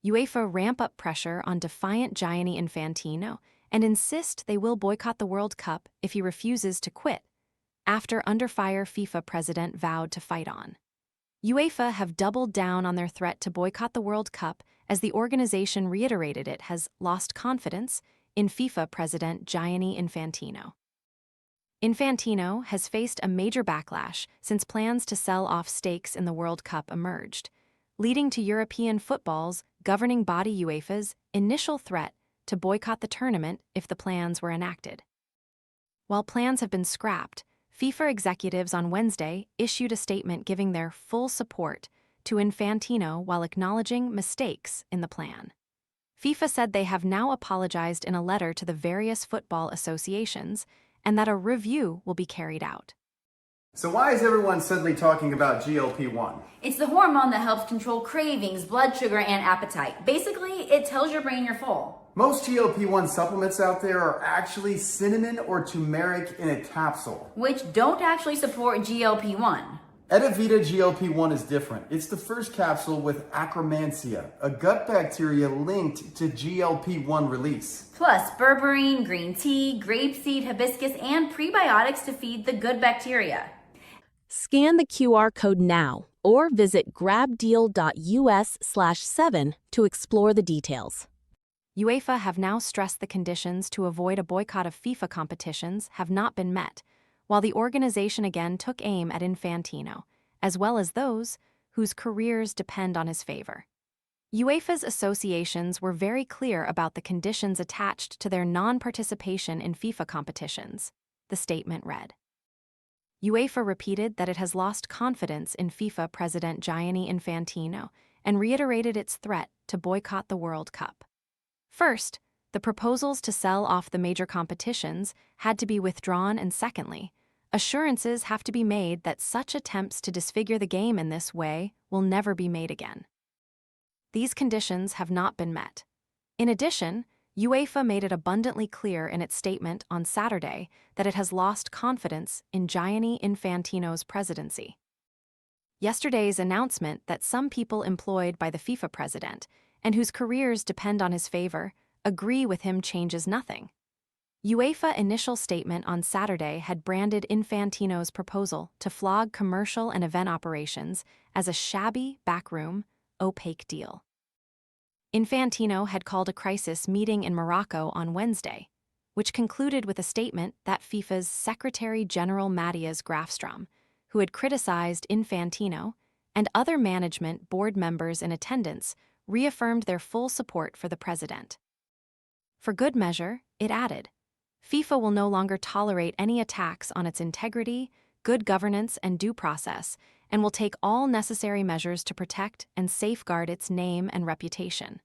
UEFA ramp up pressure on defiant Gianni Infantino and insist they will boycott the World Cup if he refuses to quit, after under fire FIFA president vowed to fight on. UEFA have doubled down on their threat to boycott the World Cup as the organization reiterated it has lost confidence in FIFA president Gianni Infantino. Infantino has faced a major backlash since plans to sell off stakes in the World Cup emerged, leading to European football's governing body UEFA's initial threat to boycott the tournament if the plans were enacted. While plans have been scrapped, FIFA executives on Wednesday issued a statement giving their full support to Infantino while acknowledging mistakes in the plan. FIFA said they have now apologized in a letter to the various football associations and that a review will be carried out. So why is everyone suddenly talking about GLP-1? It's the hormone that helps control cravings, blood sugar, and appetite. Basically, it tells your brain you're full. Most GLP-1 supplements out there are actually cinnamon or turmeric in a capsule, Which don't actually support GLP-1. Edavita GLP-1 is different. It's the first capsule with Akkermansia, a gut bacteria linked to GLP-1 release. Plus berberine, green tea, grapeseed, hibiscus, and prebiotics to feed the good bacteria. Scan the QR code now or visit grabdeal.us/7 to explore the details. UEFA have now stressed the conditions to avoid a boycott of FIFA competitions have not been met, while the organization again took aim at Infantino, as well as those whose careers depend on his favor. UEFA's associations were very clear about the conditions attached to their non-participation in FIFA competitions, the statement read. UEFA repeated that it has lost confidence in FIFA President Gianni Infantino and reiterated its threat to boycott the World Cup. First, the proposals to sell off the major competitions had to be withdrawn, and secondly, assurances have to be made that such attempts to disfigure the game in this way will never be made again. These conditions have not been met. In addition, UEFA made it abundantly clear in its statement on Saturday that it has lost confidence in Gianni Infantino's presidency. Yesterday's announcement that some people employed by the FIFA president and whose careers depend on his favor agree with him changes nothing. UEFA initial statement on Saturday had branded Infantino's proposal to flog commercial and event operations as a shabby, backroom, opaque deal. Infantino had called a crisis meeting in Morocco on Wednesday, which concluded with a statement that FIFA's Secretary General Matthias Grafstrom, who had criticized Infantino, and other management board members in attendance reaffirmed their full support for the president. For good measure, it added, FIFA will no longer tolerate any attacks on its integrity, good governance, and due process, and will take all necessary measures to protect and safeguard its name and reputation.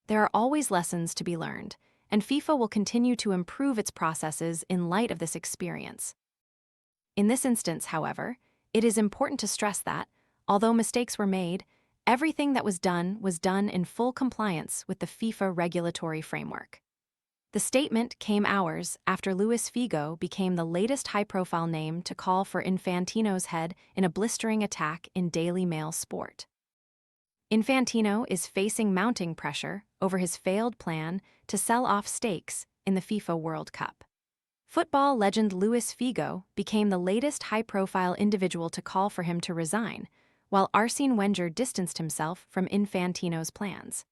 There are always lessons to be learned, and FIFA will continue to improve its processes in light of this experience. In this instance, however, it is important to stress that, although mistakes were made, everything that was done in full compliance with the FIFA regulatory framework. The statement came hours after Luis Figo became the latest high-profile name to call for Infantino's head in a blistering attack in Daily Mail Sport. Infantino is facing mounting pressure over his failed plan to sell off stakes in the FIFA World Cup. Football legend Luis Figo became the latest high-profile individual to call for him to resign, while Arsene Wenger distanced himself from Infantino's plans.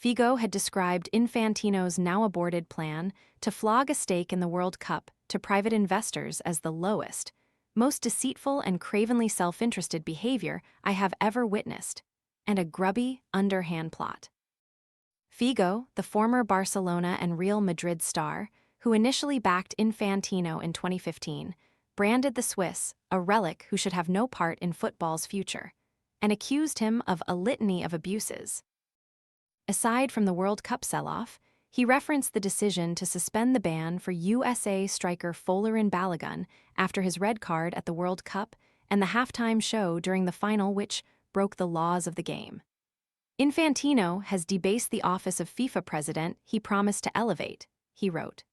Figo had described Infantino's now-aborted plan to flog a stake in the World Cup to private investors as the lowest, most deceitful and cravenly self-interested behavior I have ever witnessed, and a grubby, underhand plot. Figo, the former Barcelona and Real Madrid star, who initially backed Infantino in 2015, branded the Swiss a relic who should have no part in football's future, and accused him of a litany of abuses. Aside from the World Cup sell-off, he referenced the decision to suspend the ban for USA striker Folarin Balogun after his red card at the World Cup and the halftime show during the final, which broke the laws of the game. Infantino has debased the office of FIFA president he promised to elevate, he wrote.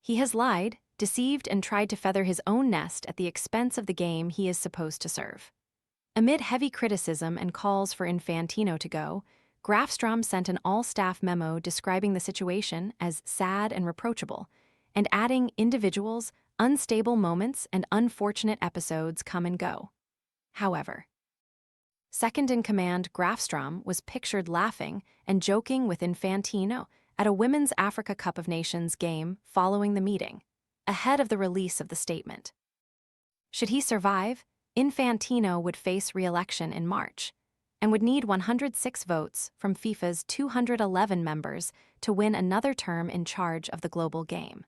He has lied, deceived, and tried to feather his own nest at the expense of the game he is supposed to serve. Amid heavy criticism and calls for Infantino to go, Grafstrom sent an all-staff memo describing the situation as sad and reproachable, and adding individuals, unstable moments, and unfortunate episodes come and go. However, second-in-command Grafstrom was pictured laughing and joking with Infantino at a Women's Africa Cup of Nations game following the meeting, ahead of the release of the statement. Should he survive, Infantino would face re-election in March and would need 106 votes from FIFA's 211 members to win another term in charge of the global game.